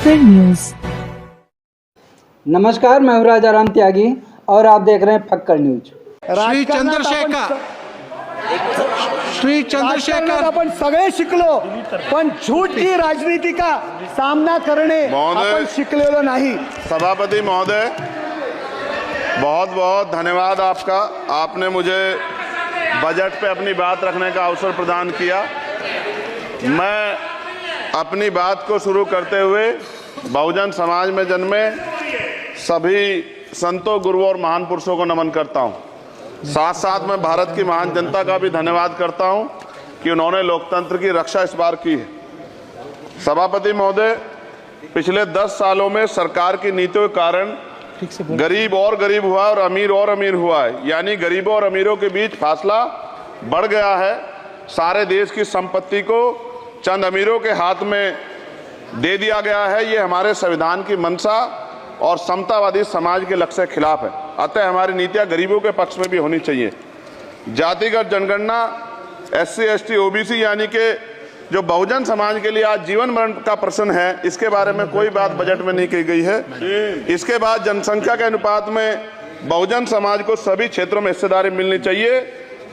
फक्कड़ news. नमस्कार, मैं हूं राजाराम त्यागी और आप देख रहे हैं फक्कड़ न्यूज। श्री चंद्रशेखर आपण सगळे शिकलो, पण झूठ की राजनीति का सामना करणे आपण शिकलेलो नहीं। सभापति महोदय, बहुत बहुत धन्यवाद आपका। आपने मुझे बजट पे अपनी बात रखने का अवसर प्रदान किया। मैं अपनी बात को शुरू करते हुए बहुजन समाज में जन्मे सभी संतों, गुरुओं और महान पुरुषों को नमन करता हूं। साथ साथ मैं भारत की महान जनता का भी धन्यवाद करता हूं कि उन्होंने लोकतंत्र की रक्षा इस बार की है। सभापति महोदय, पिछले 10 सालों में सरकार की नीतियों के कारण गरीब और गरीब हुआ और अमीर हुआ है, यानी गरीबों और अमीरों के बीच फासला बढ़ गया है। सारे देश की संपत्ति को चंद अमीरों के हाथ में दे दिया गया है। ये हमारे संविधान की मंशा और समतावादी समाज के लक्ष्य के खिलाफ है। अतः हमारी नीतियां गरीबों के पक्ष में भी होनी चाहिए। जातिगत जनगणना, SC, ST, OBC यानी कि जो बहुजन समाज के लिए आज जीवन मरण का प्रश्न है, इसके बारे में कोई बात बजट में नहीं की गई है। इसके बाद जनसंख्या के अनुपात में बहुजन समाज को सभी क्षेत्रों में हिस्सेदारी मिलनी चाहिए,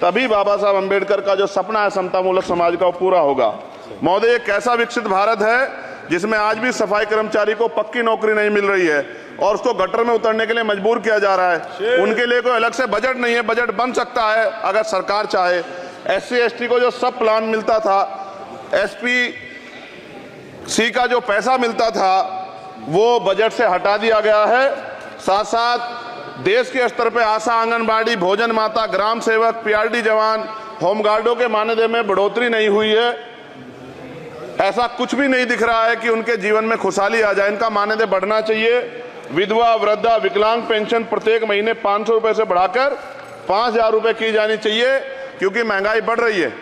तभी बाबा साहब अम्बेडकर का जो सपना है समतामूलक समाज का, वो पूरा होगा। महोदय, एक ऐसा विकसित भारत है जिसमें आज भी सफाई कर्मचारी को पक्की नौकरी नहीं मिल रही है और उसको गटर में उतरने के लिए मजबूर किया जा रहा है। उनके लिए कोई अलग से बजट नहीं है। बजट बन सकता है अगर सरकार चाहे। SC, ST को जो सब प्लान मिलता था, SPC का जो पैसा मिलता था, वो बजट से हटा दिया गया है। साथ साथ देश के स्तर पर आशा, आंगनबाड़ी, भोजन माता, ग्राम सेवक, PRD जवान, होमगार्डों के मानदेय में बढ़ोतरी नहीं हुई है। ऐसा कुछ भी नहीं दिख रहा है कि उनके जीवन में खुशहाली आ जाए। इनका मानदेय बढ़ना चाहिए। विधवा, वृद्धा, विकलांग पेंशन प्रत्येक महीने 500 रुपए से बढ़ाकर 5000 रुपए की जानी चाहिए, क्योंकि महंगाई बढ़ रही है।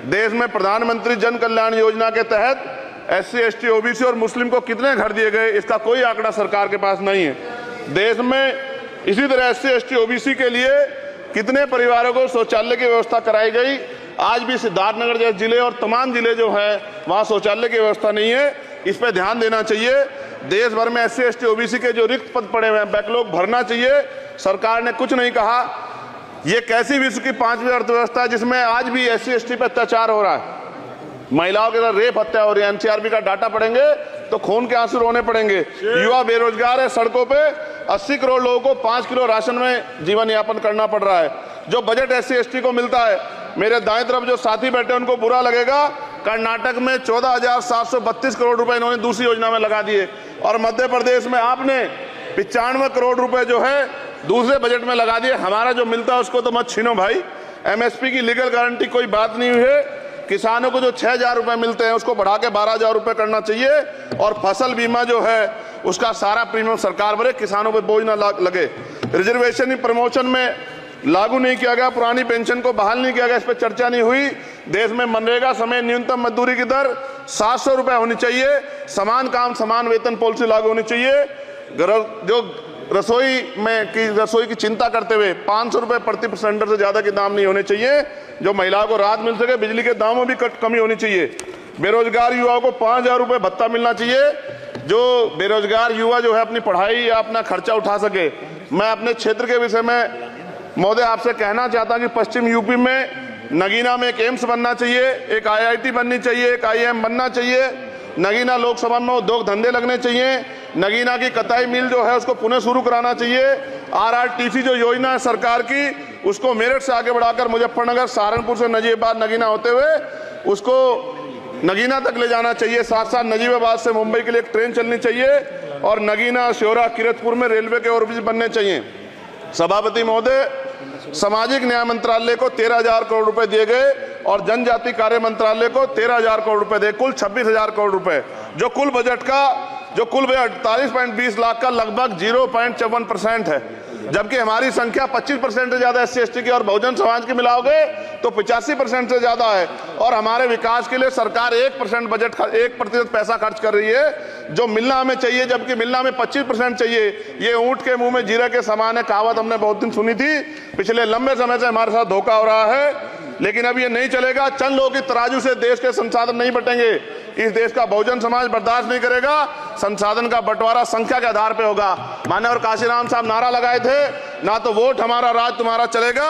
देश में प्रधानमंत्री जन कल्याण योजना के तहत SC, ST, OBC और मुस्लिम को कितने घर दिए गए, इसका कोई आंकड़ा सरकार के पास नहीं है। देश में इसी तरह SC, ST, OBC के लिए कितने परिवारों को शौचालय की व्यवस्था कराई गई। आज भी सिद्धार्थनगर जैसे जिले और तमाम जिले जो हैं, वहां शौचालय की व्यवस्था नहीं है। इस पे ध्यान देना चाहिए। देश भर में SC, ST, OBC के जो रिक्त पद पड़े हुए हैं, बैकलॉग भरना चाहिए। सरकार ने कुछ नहीं कहा। ये कैसी विश्व की 5वीं अर्थव्यवस्था है जिसमें आज भी SC, ST पे अत्याचार हो रहा है, महिलाओं के साथ रेप हत्या हो रही है। NCRB का डाटा पढ़ेंगे तो खून के आंसू रोने पड़ेंगे। युवा बेरोजगार है, सड़कों पे 80 करोड़ लोगों को 5 किलो राशन में जीवन यापन करना पड़ रहा है। जो बजट SC, ST को मिलता है, मेरे दाएं तरफ जो साथी बैठे उनको बुरा लगेगा, कर्नाटक में 14,732 करोड़ रुपए इन्होंने दूसरी योजना में लगा दिए और मध्य प्रदेश में आपने 95 करोड़ रुपए जो है दूसरे बजट में लगा दिए। हमारा जो मिलता है उसको तो मत छीनो भाई। MSP की लीगल गारंटी कोई बात नहीं हुई है। किसानों को जो 6,000 रुपए मिलते हैं उसको बढ़ा के 12,000 रुपए करना चाहिए और फसल बीमा जो है उसका सारा प्रीमियम सरकार भरे, किसानों पर बोझ ना लगे। रिजर्वेशन प्रमोशन में लागू नहीं किया गया, पुरानी पेंशन को बहाल नहीं किया गया, इस पर चर्चा नहीं हुई। देश में मनरेगा समय न्यूनतम मजदूरी की दर 700 रुपए होनी चाहिए। समान काम समान वेतन पॉलिसी लागू होनी चाहिए। जो रसोई की चिंता करते हुए 500 रुपए प्रति सिलेंडर से ज्यादा के दाम नहीं होने चाहिए, जो महिलाओं को राहत मिल सके। बिजली के दामों में भी कमी होनी चाहिए। बेरोजगार युवाओं को 5,000 रुपए भत्ता मिलना चाहिए, जो बेरोजगार युवा जो है अपनी पढ़ाई या अपना खर्चा उठा सके। मैं अपने क्षेत्र के विषय में महोदय आपसे कहना चाहता हूं कि पश्चिम यूपी में नगीना में एक एम्स बनना चाहिए, एक IIT बननी चाहिए, एक IIM बनना चाहिए। नगीना लोकसभा में उद्योग धंधे लगने चाहिए। नगीना की कताई मिल जो है उसको पुनः शुरू कराना चाहिए। RRTC जो योजना है सरकार की, उसको मेरठ से आगे बढ़ाकर मुजफ्फरनगर, सहारनपुर से नजीबाबाद, नगीना होते हुए उसको नगीना तक ले जाना चाहिए। साथ साथ नजीबाबाद से मुंबई के लिए एक ट्रेन चलनी चाहिए और नगीना, श्योरा, किरतपुर में रेलवे के ओवरब्रिज बनने चाहिए। सभापति महोदय, सामाजिक न्याय मंत्रालय को 13,000 करोड़ रुपए दिए गए और जनजाति कार्य मंत्रालय को 13,000 करोड़ रुपए दिए, कुल 26,000 करोड़ रुपए, जो कुल बजट 48.20 लाख का लगभग 0.54% है। जबकि हमारी संख्या 25% से ज्यादा SC, ST की और बहुजन समाज की मिलाओगे तो 85% से ज्यादा है। और हमारे विकास के लिए सरकार 1% पैसा खर्च कर रही है, जो मिलना हमें चाहिए, जबकि मिलना हमें 25% चाहिए। ये ऊंट के मुंह में जीरा के समान है, कहावत हमने बहुत दिन सुनी थी। पिछले लंबे समय से हमारे साथ धोखा हो रहा है। लेकिन अब ये नहीं चलेगा। चंद लोगों की तराजू से देश के संसाधन नहीं बटेंगे। इस देश का बहुजन समाज बर्दाश्त नहीं करेगा। संसाधन का बंटवारा संख्या के आधार पे होगा। माननीय काशीराम साहब नारा लगाए थे, ना तो वोट हमारा राज तुम्हारा चलेगा,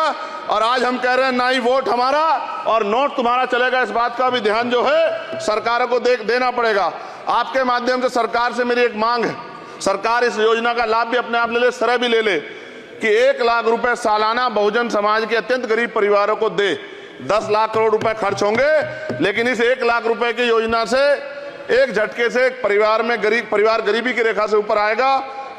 और आज हम कह रहे हैं ना ही वोट हमारा और नोट तुम्हारा चलेगा। इस बात का भी ध्यान जो है सरकारों को देना पड़ेगा। आपके माध्यम से सरकार से मेरी एक मांग है, सरकार इस योजना का लाभ भी अपने आप ले ले, श्रेय भी ले ले कि 1 लाख रुपए सालाना बहुजन समाज के अत्यंत गरीब परिवारों को दे। 10 लाख करोड़ रुपए खर्च होंगे, लेकिन इस 1 लाख रुपए की योजना से एक झटके से एक परिवार गरीबी की रेखा से ऊपर आएगा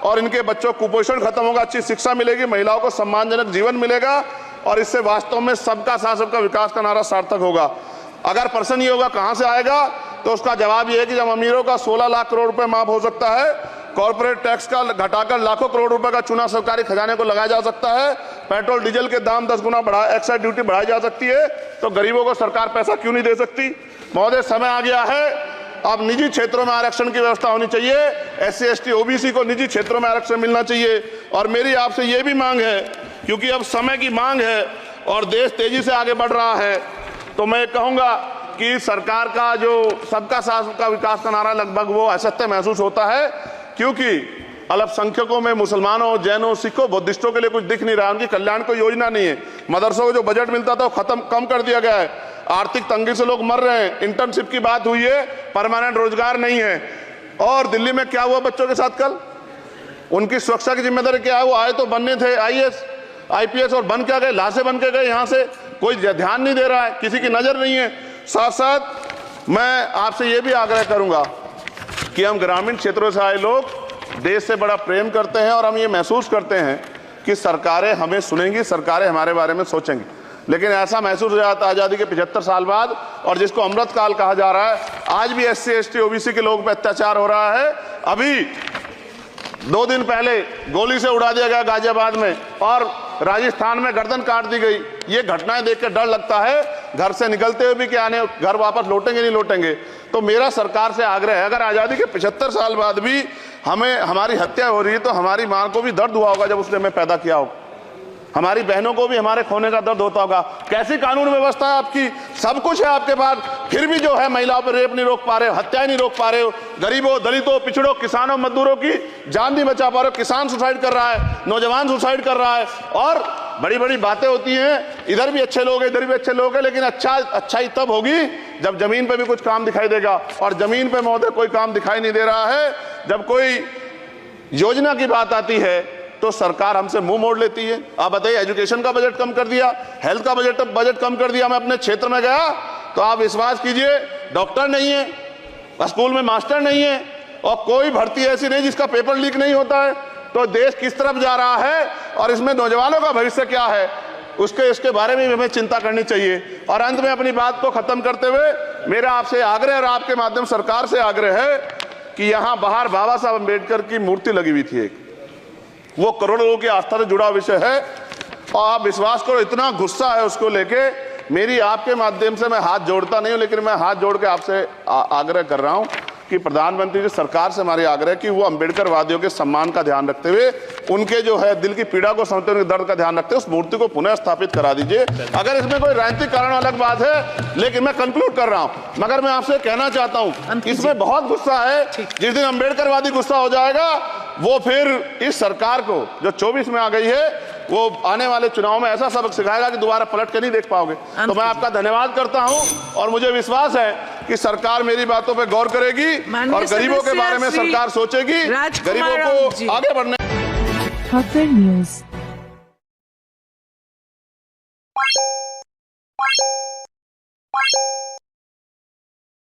और इनके बच्चों को कुपोषण खत्म होगा, अच्छी शिक्षा मिलेगी, महिलाओं को सम्मानजनक जीवन मिलेगा और इससे वास्तव में सबका साथ सबका विकास का नारा सार्थक होगा। अगर प्रश्न ये होगा कहां से आएगा, तो उसका जवाब ये है कि जब अमीरों का 16 लाख करोड़ रुपए माफ हो सकता है, कॉर्पोरेट टैक्स का घटाकर लाखों करोड़ रुपए का चूना सरकारी खजाने को लगाया जा सकता है, पेट्रोल डीजल के दाम 10 गुना एक्साइज ड्यूटी बढ़ाई जा सकती है, तो गरीबों को सरकार पैसा क्यों नहीं दे सकती। महोदय, समय आ गया है, अब निजी क्षेत्रों में आरक्षण की व्यवस्था होनी चाहिए। SC ST OBC को निजी क्षेत्रों में आरक्षण मिलना चाहिए। और मेरी आपसे ये भी मांग है, क्योंकि अब समय की मांग है और देश तेजी से आगे बढ़ रहा है, तो मैं कहूंगा कि सरकार का जो सबका साथ सबका विकास का नारा लगभग वो असत्य महसूस होता है, क्योंकि अल्पसंख्यकों में मुसलमानों, जैनों, सिखों, बुद्धिस्टों के लिए कुछ दिख नहीं रहा, उनकी कल्याण कोई योजना नहीं है। मदरसों को जो बजट मिलता था वो कम कर दिया गया है। आर्थिक तंगी से लोग मर रहे हैं। इंटर्नशिप की बात हुई है, परमानेंट रोजगार नहीं है। और दिल्ली में क्या हुआ बच्चों के साथ कल, उनकी सुरक्षा की जिम्मेदारी क्या है? वो आए तो बनने थे IAS IPS और बन क्या गए, लाशें बन के गए। यहाँ से कोई ध्यान नहीं दे रहा है, किसी की नजर नहीं है। साथ साथ मैं आपसे ये भी आग्रह करूंगा कि हम ग्रामीण क्षेत्रों से आए लोग देश से बड़ा प्रेम करते हैं और हम ये महसूस करते हैं कि सरकारें हमें सुनेंगी, सरकारें हमारे बारे में सोचेंगी। लेकिन ऐसा महसूस हो जाता है आज़ादी के 75 साल बाद, और जिसको अमृत काल कहा जा रहा है, आज भी SC ST OBC के लोगों पर अत्याचार हो रहा है। अभी 2 दिन पहले गोली से उड़ा दिया गया गाजियाबाद में, और राजस्थान में गर्दन काट दी गई। ये घटनाएं देख कर डर लगता है, घर से निकलते हुए भी कि आने घर वापस लौटेंगे नहीं लौटेंगे। तो मेरा सरकार से आग्रह है, अगर आज़ादी के 75 साल बाद भी हमारी हत्या हो रही है, तो हमारी मां को भी दर्द हुआ होगा जब उसने हमें पैदा किया होगा, हमारी बहनों को भी हमारे खोने का दर्द होता होगा। कैसी कानून व्यवस्था है आपकी, सब कुछ है आपके पास, फिर भी जो है महिलाओं पर रेप नहीं रोक पा रहे हो, हत्याएं नहीं रोक पा रहे हो, गरीबों, दलितों, पिछड़ों, किसानों, मजदूरों की जान नहीं बचा पा रहे हो। किसान सुसाइड कर रहा है, नौजवान सुसाइड कर रहा है, और बड़ी बड़ी बातें होती हैं, इधर भी अच्छे लोग हैं, इधर भी अच्छे लोग हैं, लेकिन अच्छाई तब होगी जब जमीन पे भी कुछ काम दिखाई देगा। और जमीन पे महोदय कोई काम दिखाई नहीं दे रहा है। जब कोई योजना की बात आती है तो सरकार हमसे मुंह मोड़ लेती है। आप बताइए, एजुकेशन का बजट कम कर दिया, हेल्थ का बजट कम कर दिया। मैं अपने क्षेत्र में गया तो आप विश्वास कीजिए, डॉक्टर नहीं है, स्कूल में मास्टर नहीं है, और कोई भर्ती ऐसी नहीं जिसका पेपर लीक नहीं होता है। तो देश किस तरफ जा रहा है और इसमें नौजवानों का भविष्य क्या है, इसके बारे में हमें चिंता करनी चाहिए। और अंत में अपनी बात को खत्म करते हुए मेरा आपसे आग्रह और आपके माध्यम सरकार से आग्रह है कि यहाँ बाहर बाबा साहब अम्बेडकर की मूर्ति लगी हुई थी एक, वो करोड़ों लोगों की आस्था से जुड़ा विषय है, और आप विश्वास करो इतना गुस्सा है उसको लेके। मेरी आपके माध्यम से मैं हाथ जोड़ता नहीं हूं, लेकिन मैं हाथ जोड़ के आपसे आग्रह कर रहा हूं कि प्रधानमंत्री जी, सरकार से हमारी आग्रह कि वो अम्बेडकर वादियों के सम्मान का ध्यान रखते हुए, उनके जो है दिल की पीड़ा को समझते हुए, उनके दर्द का ध्यान रखते हुए उस मूर्ति को पुनः स्थापित करा दीजिए। अगर इसमें कोई राजनीतिक कारण अलग बात है, लेकिन मैं कंक्लूड कर रहा हूं। मगर मैं आपसे कहना चाहता हूं, इसमें बहुत गुस्सा है। जिस दिन अम्बेडकरवादी गुस्सा हो जाएगा, वो फिर इस सरकार को जो 24 में आ गई है, वो आने वाले चुनाव में ऐसा सबक सिखाएगा कि दोबारा पलट के नहीं देख पाओगे। तो मैं आपका धन्यवाद करता हूं, और मुझे विश्वास है कि सरकार मेरी बातों पे गौर करेगी और गरीबों के बारे में सरकार सोचेगी, गरीबों को आगे बढ़ने। खबर न्यूज।